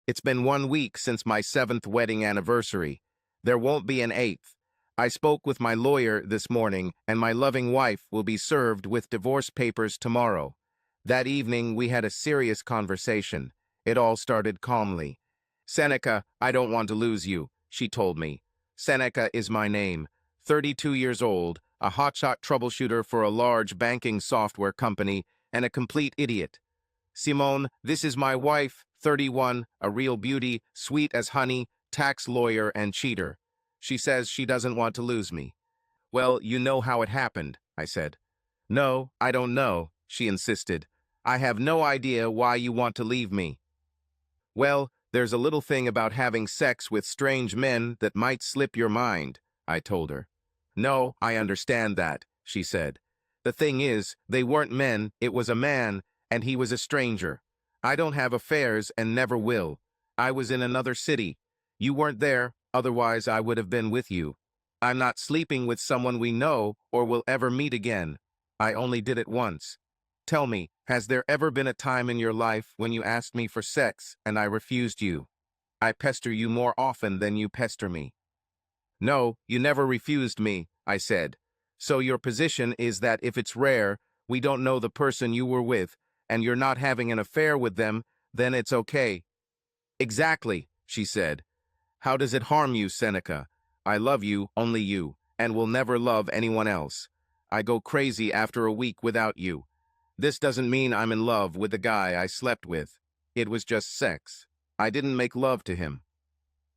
It's been 1 week since my 7th wedding anniversary. There won't be an 8th. I spoke with my lawyer this morning, and my loving wife will be served with divorce papers tomorrow. That evening, we had a serious conversation. It all started calmly. Seneca, I don't want to lose you, she told me. Seneca is my name. 32 years old, a hotshot troubleshooter for a large banking software company, and a complete idiot. Simone, this is my wife, 31, a real beauty, sweet as honey, tax lawyer and cheater. She says she doesn't want to lose me. Well, you know how it happened, I said. No, I don't know, she insisted. I have no idea why you want to leave me. Well, there's a little thing about having sex with strange men that might slip your mind, I told her. No, I understand that, she said. The thing is, they weren't men, it was a man, and he was a stranger. I don't have affairs and never will. I was in another city. You weren't there, otherwise I would have been with you. I'm not sleeping with someone we know or will ever meet again. I only did it once. Tell me, has there ever been a time in your life when you asked me for sex and I refused you? I pester you more often than you pester me. No, you never refused me, I said. So your position is that if it's rare, we don't know the person you were with, and you're not having an affair with them, then it's okay. Exactly, she said. How does it harm you, Seneca? I love you, only you, and will never love anyone else. I go crazy after a week without you. This doesn't mean I'm in love with the guy I slept with. It was just sex. I didn't make love to him.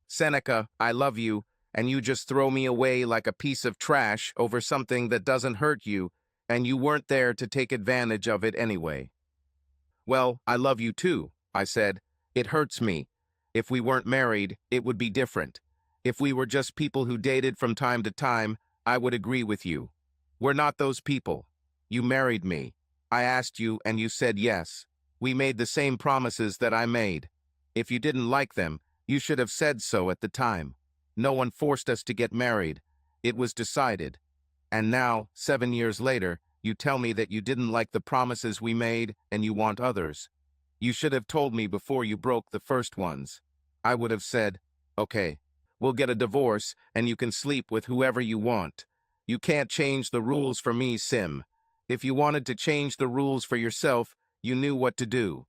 Seneca, I love you, and you just throw me away like a piece of trash over something that doesn't hurt you, and you weren't there to take advantage of it anyway. Well, I love you too, I said. It hurts me. If we weren't married, it would be different. If we were just people who dated from time to time, I would agree with you. We're not those people. You married me. I asked you and you said yes. We made the same promises that I made. If you didn't like them, you should have said so at the time. No one forced us to get married. It was decided. And now, 7 years later, you tell me that you didn't like the promises we made and you want others. You should have told me before you broke the first ones. I would have said, okay, we'll get a divorce and you can sleep with whoever you want. You can't change the rules for me, Sim. If you wanted to change the rules for yourself, you knew what to do.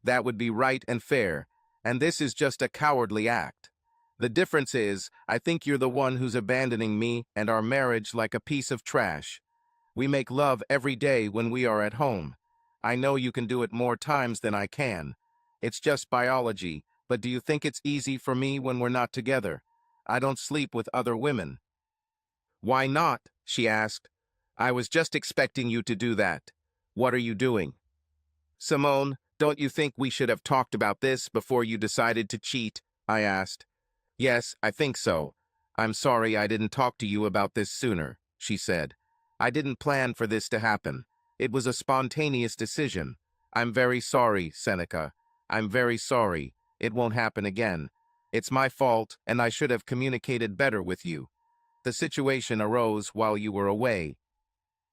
That would be right and fair, and this is just a cowardly act. The difference is, I think you're the one who's abandoning me and our marriage like a piece of trash. We make love every day when we are at home. I know you can do it more times than I can. It's just biology, but do you think it's easy for me when we're not together? I don't sleep with other women. Why not? She asked. I was just expecting you to do that. What are you doing? Simone, don't you think we should have talked about this before you decided to cheat? I asked. Yes, I think so. I'm sorry I didn't talk to you about this sooner, she said. I didn't plan for this to happen. It was a spontaneous decision. I'm very sorry, Seneca. I'm very sorry. It won't happen again. It's my fault, and I should have communicated better with you. The situation arose while you were away.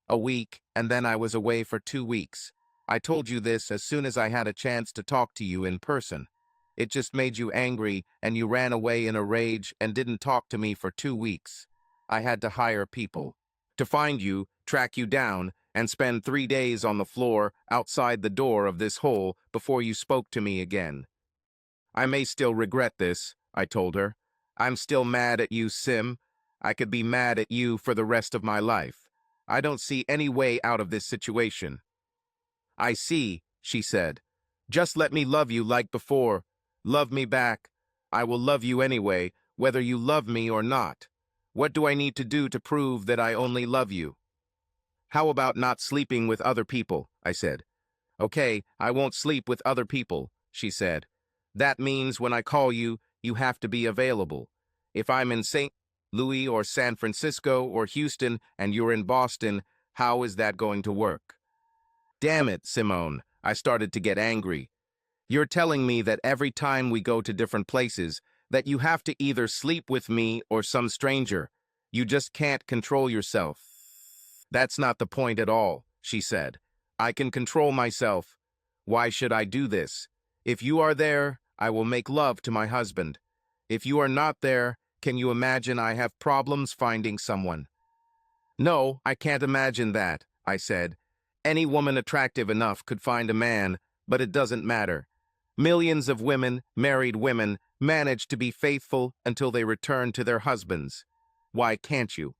A week, and then I was away for 2 weeks. I told you this as soon as I had a chance to talk to you in person. It just made you angry, and you ran away in a rage and didn't talk to me for 2 weeks. I had to hire people to find you, track you down, and spend 3 days on the floor outside the door of this hole before you spoke to me again. I may still regret this, I told her. I'm still mad at you, Sim. I could be mad at you for the rest of my life. I don't see any way out of this situation. I see, she said. Just let me love you like before. Love me back. I will love you anyway, whether you love me or not. What do I need to do to prove that I only love you? How about not sleeping with other people? I said. Okay, I won't sleep with other people, she said. That means when I call you, you have to be available. If I'm in St. Louis or San Francisco or Houston and you're in Boston, how is that going to work? Damn it, Simone, I started to get angry. You're telling me that every time we go to different places, that you have to either sleep with me or some stranger. You just can't control yourself. That's not the point at all, she said. I can control myself. Why should I do this? If you are there, I will make love to my husband. If you are not there, can you imagine I have problems finding someone? No, I can't imagine that, I said. Any woman attractive enough could find a man, but it doesn't matter. Millions of women, married women, manage to be faithful until they return to their husbands. Why can't you?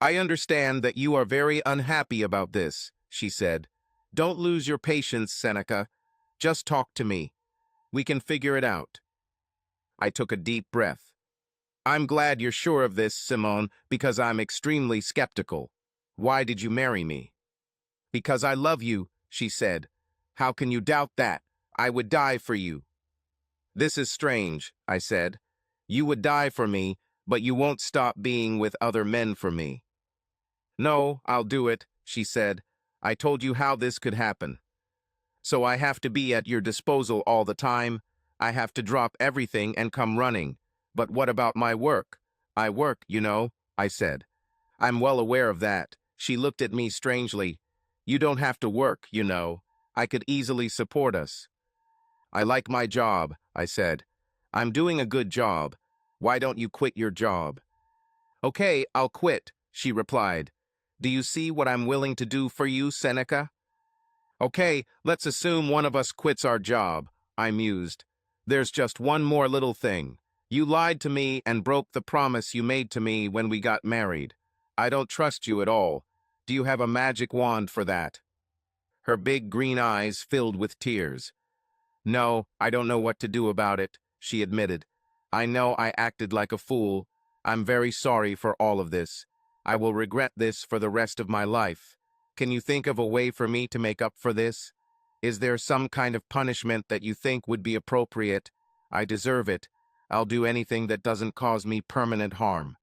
I understand that you are very unhappy about this, she said. Don't lose your patience, Seneca. Just talk to me. We can figure it out. I took a deep breath. I'm glad you're sure of this, Simone, because I'm extremely skeptical. Why did you marry me? Because I love you, she said. How can you doubt that? I would die for you. This is strange, I said. You would die for me, but you won't stop being with other men for me. No, I'll do it, she said. I told you how this could happen. So I have to be at your disposal all the time. I have to drop everything and come running. But what about my work? I work, you know, I said. I'm well aware of that. She looked at me strangely. You don't have to work, you know. I could easily support us. I like my job, I said. I'm doing a good job. Why don't you quit your job? Okay, I'll quit, she replied. Do you see what I'm willing to do for you, Seneca? Okay, let's assume one of us quits our job, I mused. There's just one more little thing. You lied to me and broke the promise you made to me when we got married. I don't trust you at all. Do you have a magic wand for that? Her big green eyes filled with tears. No, I don't know what to do about it, she admitted. I know I acted like a fool. I'm very sorry for all of this. I will regret this for the rest of my life. Can you think of a way for me to make up for this? Is there some kind of punishment that you think would be appropriate? I deserve it. I'll do anything that doesn't cause me permanent harm.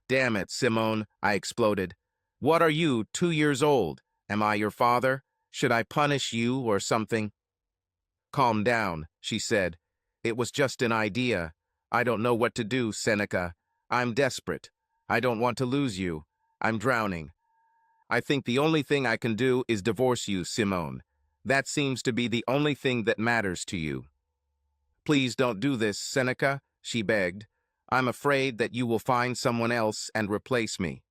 Damn it, Simone, I exploded. What are you, 2 years old? Am I your father? Should I punish you or something? Calm down, she said. It was just an idea. I don't know what to do, Seneca. I'm desperate. I don't want to lose you. I'm drowning. I think the only thing I can do is divorce you, Simone. That seems to be the only thing that matters to you. Please don't do this, Seneca, she begged. I'm afraid that you will find someone else and replace me.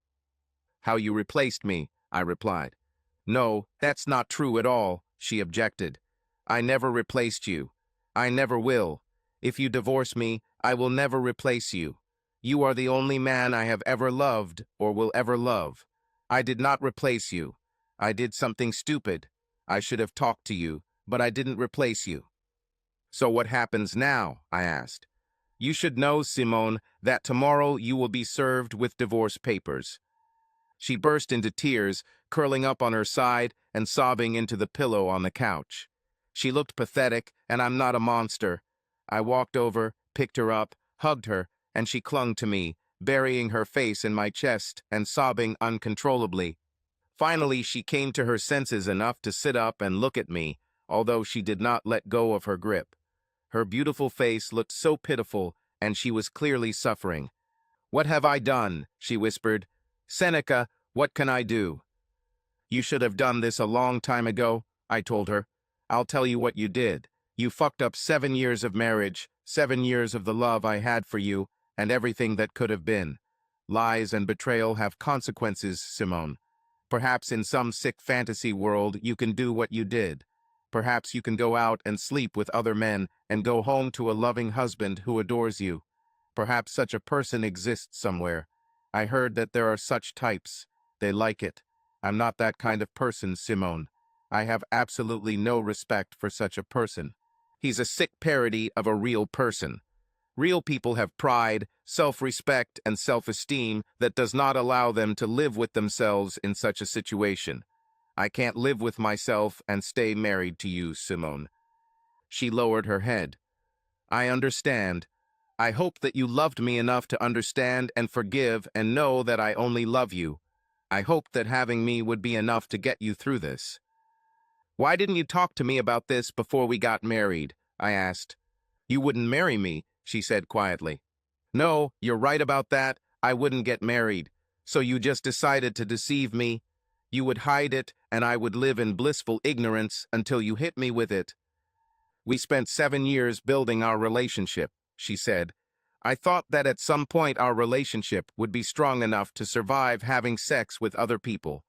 How you replaced me, I replied. No, that's not true at all, she objected. I never replaced you. I never will. If you divorce me, I will never replace you. You are the only man I have ever loved or will ever love. I did not replace you. I did something stupid. I should have talked to you, but I didn't replace you. So what happens now? I asked. You should know, Simone, that tomorrow you will be served with divorce papers. She burst into tears, curling up on her side and sobbing into the pillow on the couch. She looked pathetic, and I'm not a monster. I walked over, picked her up, hugged her, and she clung to me, burying her face in my chest and sobbing uncontrollably. Finally, she came to her senses enough to sit up and look at me, although she did not let go of her grip. Her beautiful face looked so pitiful, and she was clearly suffering. What have I done? She whispered. Seneca, what can I do? You should have done this a long time ago, I told her. I'll tell you what you did. You fucked up 7 years of marriage, 7 years of the love I had for you, and everything that could have been. Lies and betrayal have consequences, Simone. Perhaps in some sick fantasy world you can do what you did. Perhaps you can go out and sleep with other men and go home to a loving husband who adores you. Perhaps such a person exists somewhere. I heard that there are such types. They like it. I'm not that kind of person, Simone. I have absolutely no respect for such a person. He's a sick parody of a real person. Real people have pride, self-respect, and self-esteem that does not allow them to live with themselves in such a situation. I can't live with myself and stay married to you, Simone. She lowered her head. I understand. I hope that you loved me enough to understand and forgive and know that I only love you. I hoped that having me would be enough to get you through this. Why didn't you talk to me about this before we got married? I asked. You wouldn't marry me, she said quietly. No, you're right about that. I wouldn't get married. So you just decided to deceive me. You would hide it, and I would live in blissful ignorance until you hit me with it. We spent 7 years building our relationship, she said. I thought that at some point our relationship would be strong enough to survive having sex with other people.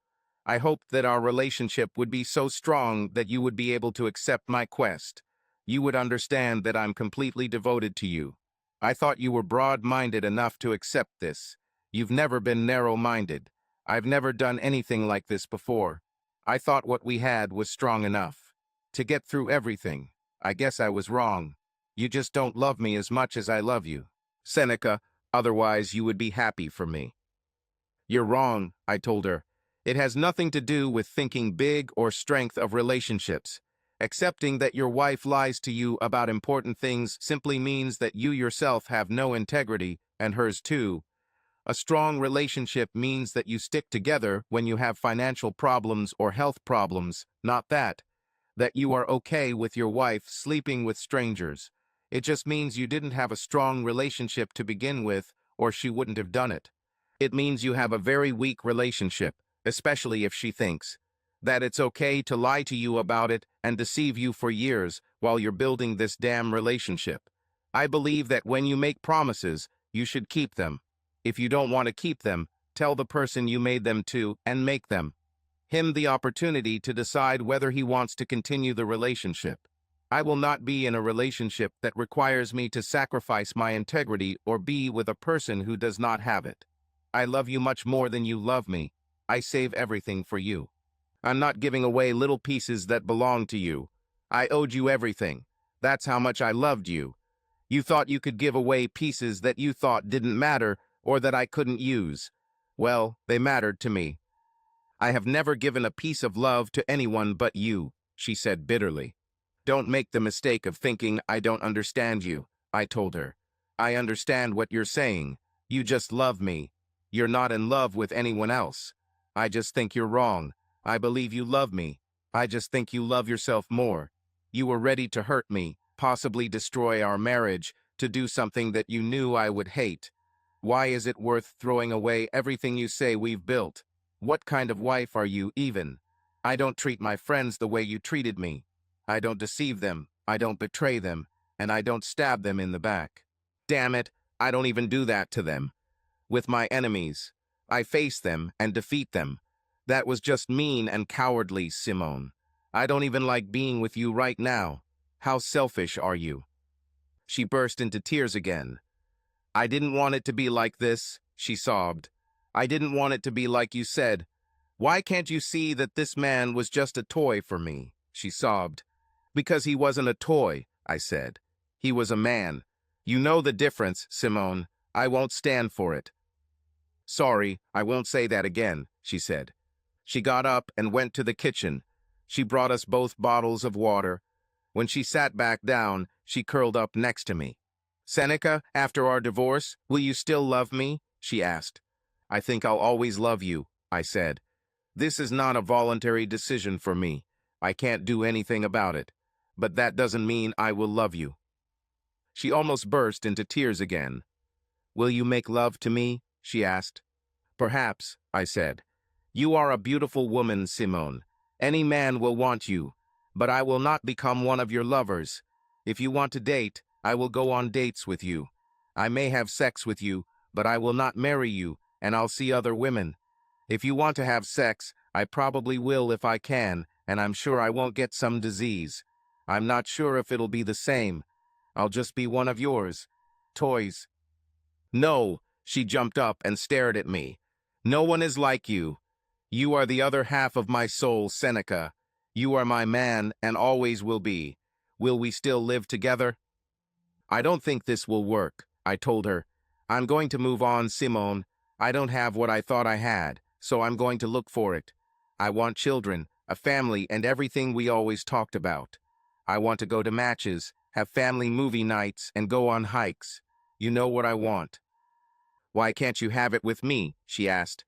I hoped that our relationship would be so strong that you would be able to accept my quest. You would understand that I'm completely devoted to you. I thought you were broad-minded enough to accept this. You've never been narrow-minded. I've never done anything like this before. I thought what we had was strong enough to get through everything. I guess I was wrong. You just don't love me as much as I love you, Seneca, otherwise you would be happy for me. You're wrong, I told her. It has nothing to do with thinking big or strength of relationships. Accepting that your wife lies to you about important things simply means that you yourself have no integrity, and hers too. A strong relationship means that you stick together when you have financial problems or health problems, not that you are okay with your wife sleeping with strangers. It just means you didn't have a strong relationship to begin with, or she wouldn't have done it. It means you have a very weak relationship, especially if she thinks that it's okay to lie to you about it and deceive you for years while you're building this damn relationship. I believe that when you make promises, you should keep them. If you don't want to keep them, tell the person you made them to and make them him the opportunity to decide whether he wants to continue the relationship. I will not be in a relationship that requires me to sacrifice my integrity or be with a person who does not have it. I love you much more than you love me. I save everything for you. I'm not giving away little pieces that belong to you. I owed you everything. That's how much I loved you. You thought you could give away pieces that you thought didn't matter or that I couldn't use. Well, they mattered to me. I have never given a piece of love to anyone but you, she said bitterly. Don't make the mistake of thinking I don't understand you, I told her. I understand what you're saying. You just love me. You're not in love with anyone else. I just think you're wrong. I believe you love me. I just think you love yourself more. You were ready to hurt me, possibly destroy our marriage, to do something that you knew I would hate. Why is it worth throwing away everything you say we've built? What kind of wife are you, even? I don't treat my friends the way you treated me. I don't deceive them, I don't betray them, and I don't stab them in the back. Damn it, I don't even do that to them. With my enemies, I face them and defeat them. That was just mean and cowardly, Simone. I don't even like being with you right now. How selfish are you? She burst into tears again. I didn't want it to be like this, she sobbed. I didn't want it to be like you said. Why can't you see that this man was just a toy for me? She sobbed. Because he wasn't a toy, I said. He was a man. You know the difference, Simone. I won't stand for it. Sorry, I won't say that again, she said. She got up and went to the kitchen. She brought us both bottles of water. When she sat back down, she curled up next to me. Seneca, after our divorce, will you still love me? She asked. I think I'll always love you, I said. This is not a voluntary decision for me. I can't do anything about it. But that doesn't mean I will love you. She almost burst into tears again. Will you make love to me? She asked. Perhaps, I said. You are a beautiful woman, Simone. Any man will want you. But I will not become one of your lovers. If you want to date, I will go on dates with you. I may have sex with you, but I will not marry you, and I'll see other women. If you want to have sex, I probably will if I can, and I'm sure I won't get some disease. I'm not sure if it'll be the same. I'll just be one of yours. Toys. No, she jumped up and stared at me. No one is like you. You are the other half of my soul, Seneca. You are my man and always will be. Will we still live together? I don't think this will work, I told her. I'm going to move on, Simone. I don't have what I thought I had, so I'm going to look for it. I want children, a family, and everything we always talked about. I want to go to matches, have family movie nights, and go on hikes. You know what I want. Why can't you have it with me? She asked.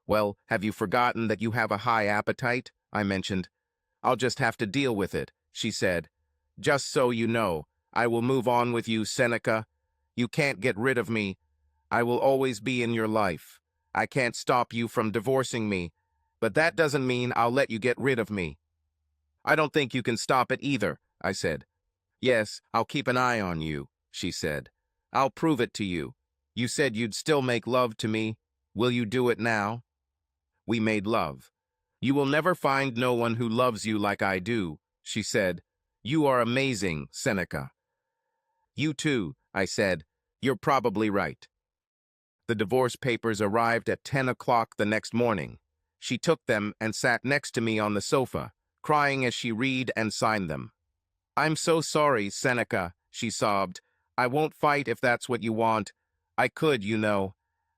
Well, have you forgotten that you have a high appetite? I mentioned. I'll just have to deal with it, she said. Just so you know, I will move on with you, Seneca. You can't get rid of me. I will always be in your life. I can't stop you from divorcing me, but that doesn't mean I'll let you get rid of me. I don't think you can stop it either, I said. Yes, I'll keep an eye on you, she said. I'll prove it to you. You said you'd still make love to me. Will you do it now? We made love. You will never find no one who loves you like I do, she said. You are amazing, Seneca. You too, I said. You're probably right. The divorce papers arrived at 10 o'clock the next morning. She took them and sat next to me on the sofa, crying as she read and signed them. I'm so sorry, Seneca, she sobbed. I won't fight if that's what you want. I could, you know.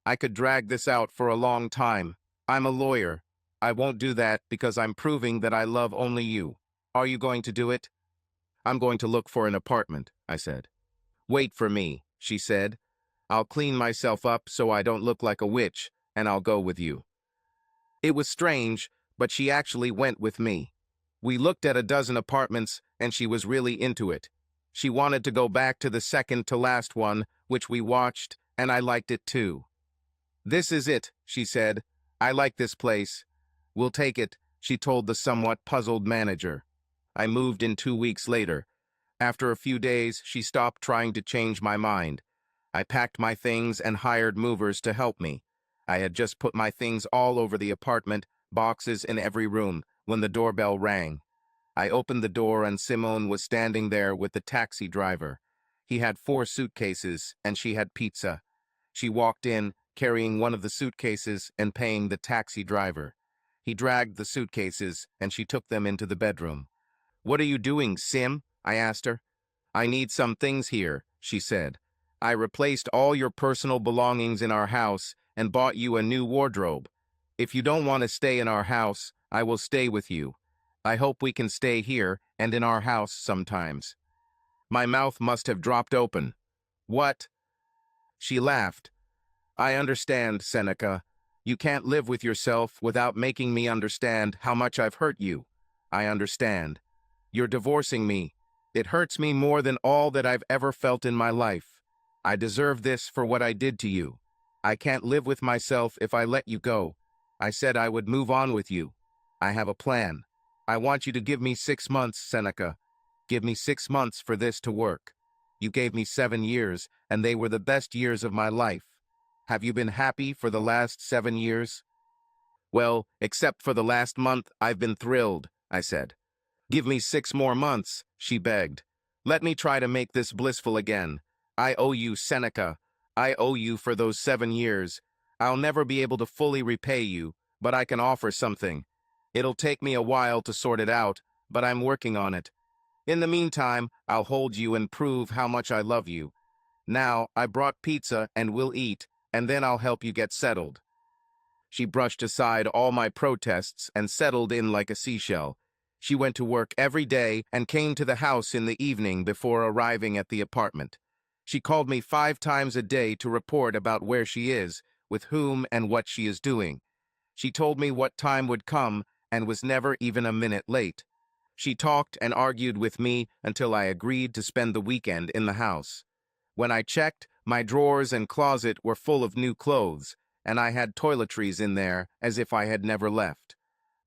I could drag this out for a long time. I'm a lawyer. I won't do that because I'm proving that I love only you. Are you going to do it? I'm going to look for an apartment, I said. Wait for me, she said. I'll clean myself up so I don't look like a witch, and I'll go with you. It was strange, but she actually went with me. We looked at a dozen apartments, and she was really into it. She wanted to go back to the second to last one, which we watched, and I liked it too. This is it, she said. I like this place. We'll take it, she told the somewhat puzzled manager. I moved in 2 weeks later. After a few days, she stopped trying to change my mind. I packed my things and hired movers to help me. I had just put my things all over the apartment, boxes in every room, when the doorbell rang. I opened the door and Simone was standing there with the taxi driver. He had 4 suitcases and she had pizza. She walked in, carrying one of the suitcases and paying the taxi driver. He dragged the suitcases and she took them into the bedroom. What are you doing, Sim? I asked her. I need some things here, she said. I replaced all your personal belongings in our house and bought you a new wardrobe. If you don't want to stay in our house, I will stay with you. I hope we can stay here and in our house sometimes. My mouth must have dropped open. What? She laughed. I understand, Seneca. You can't live with yourself without making me understand how much I've hurt you. I understand. You're divorcing me. It hurts me more than all that I've ever felt in my life. I deserve this for what I did to you. I can't live with myself if I let you go. I said I would move on with you. I have a plan. I want you to give me 6 months, Seneca. Give me 6 months for this to work. You gave me 7 years, and they were the best years of my life. Have you been happy for the last 7 years? Well, except for the last month, I've been thrilled, I said. Give me 6 more months, she begged. Let me try to make this blissful again. I owe you, Seneca. I owe you for those 7 years. I'll never be able to fully repay you, but I can offer something. It'll take me a while to sort it out, but I'm working on it. In the meantime, I'll hold you and prove how much I love you. Now, I brought pizza and we'll eat, and then I'll help you get settled. She brushed aside all my protests and settled in like a seashell. She went to work every day and came to the house in the evening before arriving at the apartment. She called me 5 times a day to report about where she is, with whom and what she is doing. She told me what time would come and was never even a minute late. She talked and argued with me until I agreed to spend the weekend in the house. When I checked, my drawers and closet were full of new clothes, and I had toiletries in there as if I had never left.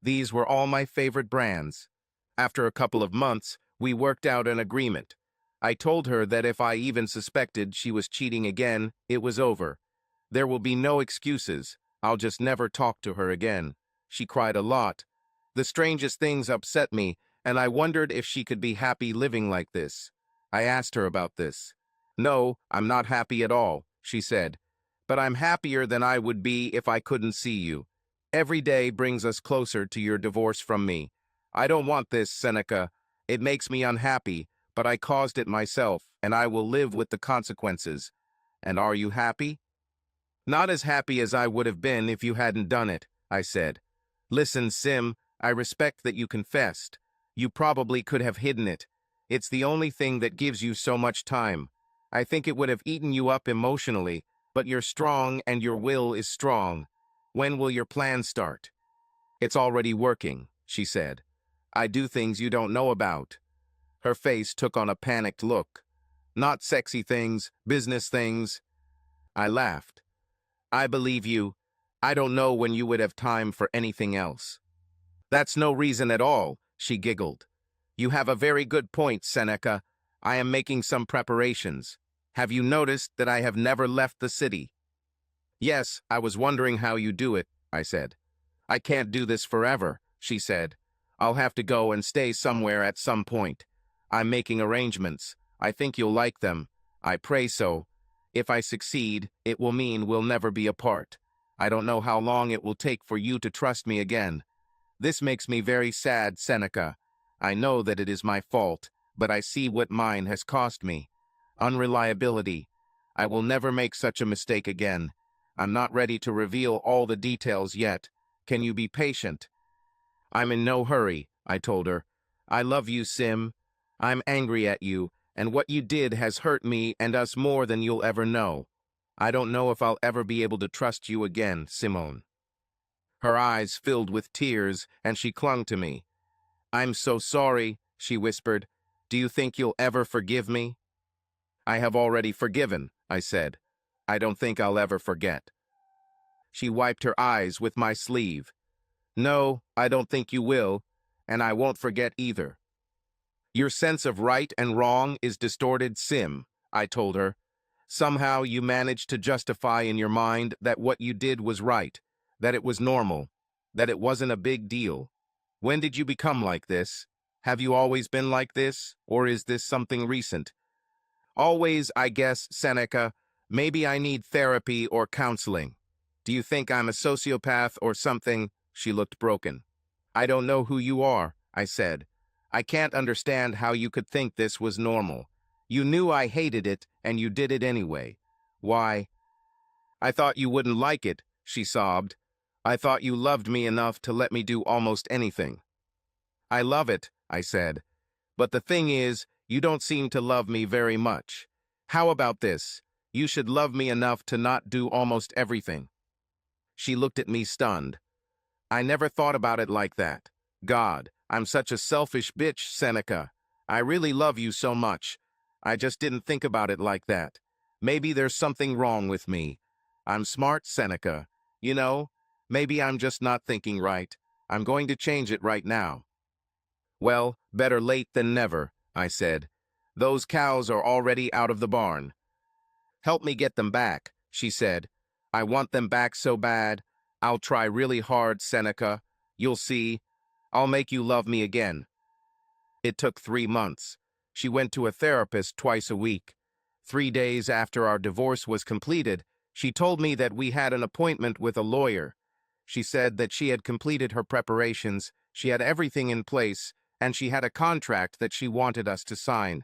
These were all my favorite brands. After a couple of months, we worked out an agreement. I told her that if I even suspected she was cheating again, it was over. There will be no excuses. I'll just never talk to her again. She cried a lot. The strangest things upset me, and I wondered if she could be happy living like this. I asked her about this. No, I'm not happy at all, she said. But I'm happier than I would be if I couldn't see you. Every day brings us closer to your divorce from me. I don't want this, Seneca. It makes me unhappy, but I caused it myself, and I will live with the consequences. And are you happy? Not as happy as I would have been if you hadn't done it, I said. Listen, Sim, I respect that you confessed. You probably could have hidden it. It's the only thing that gives you so much time. I think it would have eaten you up emotionally, but you're strong and your will is strong. When will your plan start? It's already working, she said. I do things you don't know about. Her face took on a panicked look. Not sexy things, business things. I laughed. I believe you. I don't know when you would have time for anything else. That's no reason at all, she giggled. You have a very good point, Seneca. I am making some preparations. Have you noticed that I have never left the city? Yes, I was wondering how you do it, I said. I can't do this forever, she said. I'll have to go and stay somewhere at some point. I'm making arrangements. I think you'll like them. I pray so. If I succeed, it will mean we'll never be apart. I don't know how long it will take for you to trust me again. This makes me very sad, Seneca. I know that it is my fault, but I see what mine has cost me. Unreliability. I will never make such a mistake again. I'm not ready to reveal all the details yet. Can you be patient? I'm in no hurry, I told her. I love you, Sim. I'm angry at you, and what you did has hurt me and us more than you'll ever know. I don't know if I'll ever be able to trust you again, Simone. Her eyes filled with tears, and she clung to me. I'm so sorry, she whispered. Do you think you'll ever forgive me? I have already forgiven, I said. I don't think I'll ever forget. She wiped her eyes with my sleeve. No, I don't think you will, and I won't forget either. Your sense of right and wrong is distorted, Sim, I told her. Somehow you managed to justify in your mind that what you did was right, that it was normal, that it wasn't a big deal. When did you become like this? Have you always been like this, or is this something recent? Always, I guess, Seneca. Maybe I need therapy or counseling. Do you think I'm a sociopath or something? She looked broken. I don't know who you are, I said. I can't understand how you could think this was normal. You knew I hated it, and you did it anyway. Why? I thought you wouldn't like it, she sobbed. I thought you loved me enough to let me do almost anything. I love it, I said. But the thing is, you don't seem to love me very much. How about this? You should love me enough to not do almost everything. She looked at me stunned. I never thought about it like that. God, I'm such a selfish bitch, Seneca. I really love you so much. I just didn't think about it like that. Maybe there's something wrong with me. I'm smart, Seneca. You know, maybe I'm just not thinking right. I'm going to change it right now. Well, better late than never, I said. Those cows are already out of the barn. Help me get them back, she said. I want them back so bad. I'll try really hard, Seneca. You'll see. I'll make you love me again. It took 3 months. She went to a therapist twice a week. 3 days after our divorce was completed, she told me that we had an appointment with a lawyer. She said that she had completed her preparations, she had everything in place, and she had a contract that she wanted us to sign.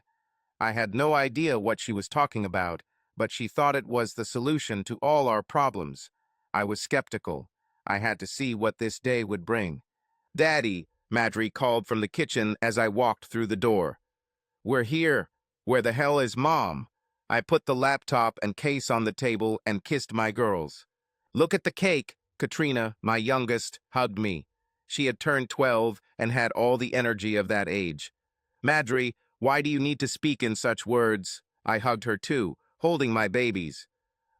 I had no idea what she was talking about, but she thought it was the solution to all our problems. I was skeptical. I had to see what this day would bring. Daddy, Madry called from the kitchen as I walked through the door. We're here. Where the hell is Mom? I put the laptop and case on the table and kissed my girls. Look at the cake. Katrina, my youngest, hugged me. She had turned 12 and had all the energy of that age. Madry, why do you need to speak in such words? I hugged her too, holding my babies.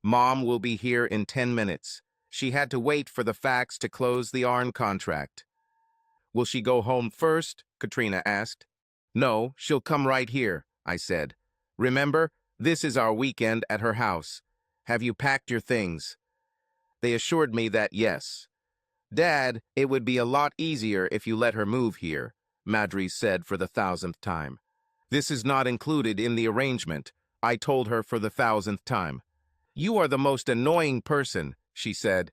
Mom will be here in 10 minutes. She had to wait for the facts to close the ARN contract. Will she go home first? Katrina asked. No, she'll come right here, I said. Remember, this is our weekend at her house. Have you packed your things? They assured me that yes. Dad, it would be a lot easier if you let her move here, Madry said for the 1000th time. This is not included in the arrangement, I told her for the 1000th time. You are the most annoying person, she said.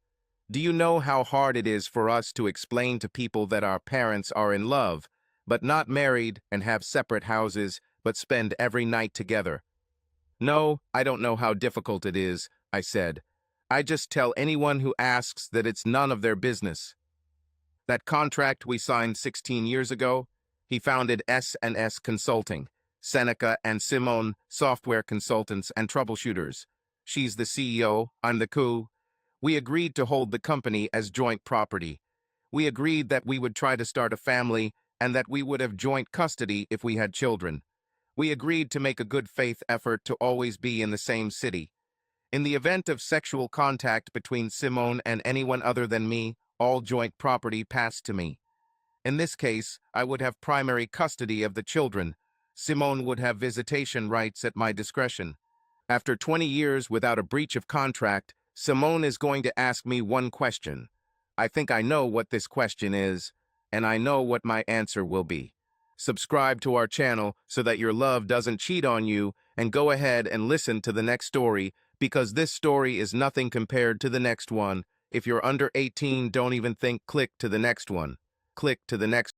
Do you know how hard it is for us to explain to people that our parents are in love, but not married and have separate houses, but spend every night together? No, I don't know how difficult it is, I said. I just tell anyone who asks that it's none of their business. That contract we signed 16 years ago, he founded S&S Consulting, Seneca and Simone, software consultants and troubleshooters. She's the CEO, I'm the coup. We agreed to hold the company as joint property. We agreed that we would try to start a family and that we would have joint custody if we had children. We agreed to make a good faith effort to always be in the same city. In the event of sexual contact between Simone and anyone other than me, all joint property passed to me. In this case, I would have primary custody of the children. Simone would have visitation rights at my discretion. After 20 years without a breach of contract, Simone is going to ask me one question. I think I know what this question is, and I know what my answer will be. Subscribe to our channel so that your love doesn't cheat on you, and go ahead and listen to the next story, because this story is nothing compared to the next one. If you're under 18, don't even think click to the next one. Click to the next